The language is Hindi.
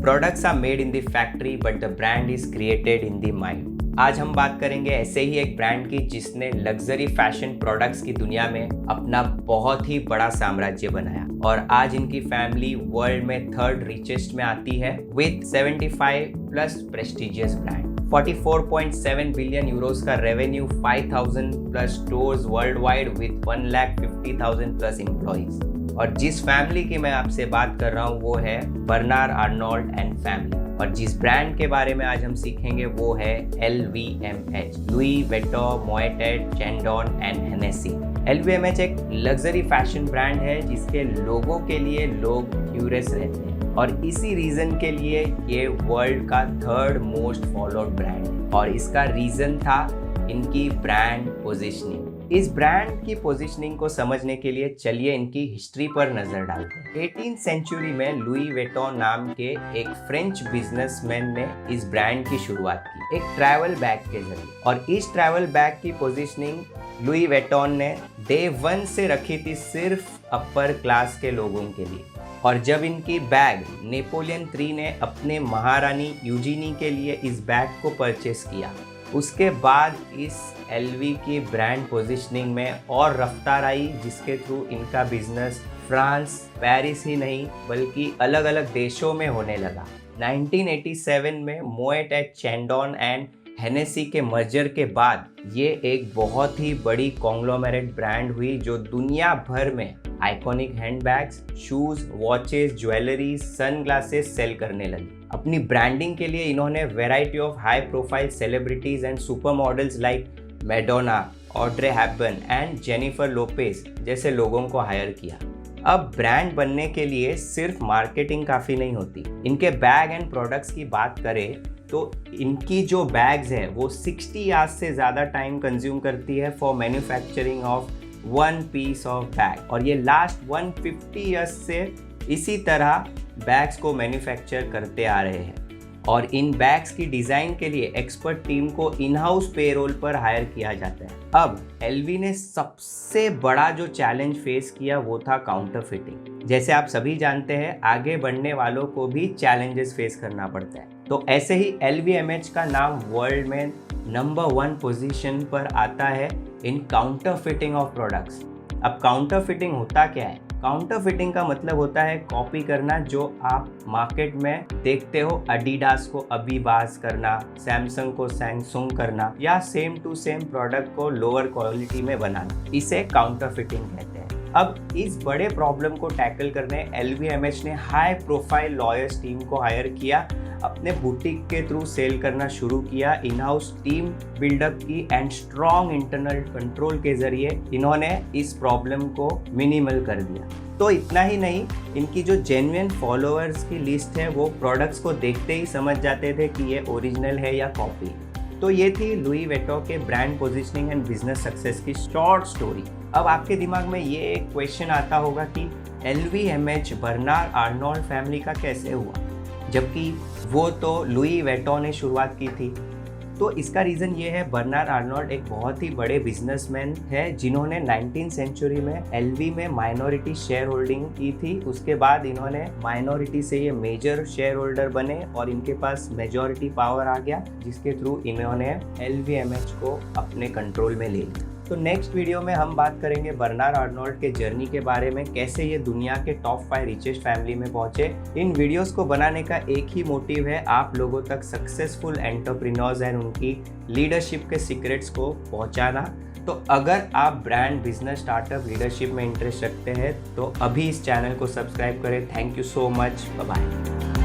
Products are made in the factory but the brand is created in the mind. आज हम बात करेंगे ऐसे ही एक ब्रांड की जिसने लग्जरी फैशन प्रोडक्ट्स की दुनिया में अपना बहुत ही बड़ा साम्राज्य बनाया और आज इनकी फैमिली वर्ल्ड में थर्ड रिचेस्ट में आती है with 75 plus prestigious brand. 44.7 billion euros का revenue, 5000 plus stores world wide with 1,50,000 plus employees. और जिस फैमिली की मैं आपसे बात कर रहा हूँ वो है बर्नार्ड आर्नोल्ड एंड फैमिली। और जिस ब्रांड के बारे में आज हम सीखेंगे वो है LVMH, Louis Vuitton, Moet et Chandon and Hennessy. LVMH एक लग्जरी फैशन ब्रांड है जिसके लोगों के लिए लोग क्यूरियस रहते हैं और इसी रीजन के लिए ये वर्ल्ड का थर्ड मोस्ट फॉलोड ब्रांड है। और इसका रीजन था इनकी ब्रांड पोजीशनिंग। इस ब्रांड की पोजीशनिंग को समझने के लिए चलिए इनकी हिस्ट्री पर नजर डालते हैं। 18th सेंचुरी में लुई वेटॉन नाम के एक फ्रेंच बिजनेसमैन ने इस ब्रांड की शुरुआत की एक ट्रैवल बैग के जरिए। और इस ट्रैवल बैग की पोजीशनिंग लुई वेटॉन ने डे 1 से रखी थी सिर्फ अपर क्लास के लोगों के लिए। और जब इनकी बैग नेपोलियन III ने अपने महारानी यूजीनी के लिए इस बैग को परचेस किया, उसके बाद इस LV की ब्रांड पोजीशनिंग में और रफ्तार आई जिसके थ्रू इनका बिजनेस फ्रांस, पेरिस ही नहीं बल्कि अलग अलग देशों में होने लगा। 1987 में मोएट एट चैंडोन एंड हेनेसी के मर्जर के बाद ये एक बहुत ही बड़ी कॉन्ग्लोमेरेट ब्रांड हुई जो दुनिया भर में iconic handbags, shoes, watches, jewellery, sunglasses sell करने लगी। अपनी ब्रांडिंग के लिए इन्होंने variety of high profile celebrities and super models like Madonna, Audrey Hepburn and Jennifer Lopez जैसे लोगों को हायर किया। अब ब्रांड बनने के लिए सिर्फ मार्केटिंग काफ़ी नहीं होती। इनके बैग एंड प्रोडक्ट्स की बात करें तो इनकी जो बैग्स है वो 60 ईयर्स से ज़्यादा टाइम कंज्यूम करती है for manufacturing of 1 piece of bag. और ये लास्ट 150 ईयर्स से इसी तरह बैग्स को मैन्युफैक्चर करते आ रहे हैं। और इन बैग्स की डिज़ाइन के लिए एक्सपर्ट टीम को इन हाउस पेरोल पर हायर किया जाता है। अब LV ने सबसे बड़ा जो चैलेंज फेस किया वो था काउंटरफिटिंग। जैसे आप सभी जानते हैं आगे बढ़ने वालों को भी चैलेंजेस फेस करना पड़ता है। तो ऐसे ही LVMH का नाम वर्ल्ड में नंबर 1 पोजीशन पर आता है इन काउंटरफिटिंग ऑफ प्रोडक्ट्स। अब काउंटरफिटिंग होता क्या है? काउंटरफिटिंग का मतलब होता है कॉपी करना जो आप मार्केट में देखते हो। एडिडास को अबीबास करना, सैमसंग को सैमसंग करना या सेम टू सेम प्रोडक्ट को लोअर क्वालिटी में बनाना, इसे काउंटरफिटिंग कहते हैं। अब इस बड़े प्रॉब्लम को टैकल करने LVMH ने हाई प्रोफाइल लॉयर्स टीम को हायर किया, अपने बुटीक के थ्रू सेल करना शुरू किया, इन हाउस टीम बिल्डअप की एंड स्ट्रॉन्ग इंटरनल कंट्रोल के जरिए इन्होंने इस प्रॉब्लम को मिनिमल कर दिया। तो इतना ही नहीं, इनकी जो जेन्युइन फॉलोअर्स की लिस्ट है वो प्रोडक्ट्स को देखते ही समझ जाते थे कि ये ओरिजिनल है या कॉपी। तो ये थी लुई वेटॉन के brand positioning and business success की शॉर्ट स्टोरी। अब आपके दिमाग में ये एक क्वेश्चन आता होगा कि LVMH बर्नार्ड आर्नोल्ड फैमिली का कैसे हुआ, जबकि वो तो लुई वेटॉन ने शुरुआत की थी। तो इसका रीज़न ये है, बर्नार्ड आर्नोल्ड एक बहुत ही बड़े बिजनेसमैन है जिन्होंने 19th सेंचुरी में LV में माइनॉरिटी शेयर होल्डिंग की थी। उसके बाद इन्होंने माइनॉरिटी से ये मेजर शेयर होल्डर बने और इनके पास मेजॉरिटी पावर आ गया जिसके थ्रू इन्होंने LVMH को अपने कंट्रोल में ले लिया। तो नेक्स्ट वीडियो में हम बात करेंगे बर्नार्ड आर्नोल्ड के जर्नी के बारे में, कैसे ये दुनिया के टॉप 5 रिचेस्ट फैमिली में पहुंचे। इन वीडियोस को बनाने का एक ही मोटिव है, आप लोगों तक सक्सेसफुल एंटरप्रेन्योर्स एंड उनकी लीडरशिप के सीक्रेट्स को पहुंचाना। तो अगर आप ब्रांड, बिजनेस, स्टार्टअप, लीडरशिप में इंटरेस्ट रखते हैं तो अभी इस चैनल को सब्सक्राइब करें। Thank you so much, bye bye.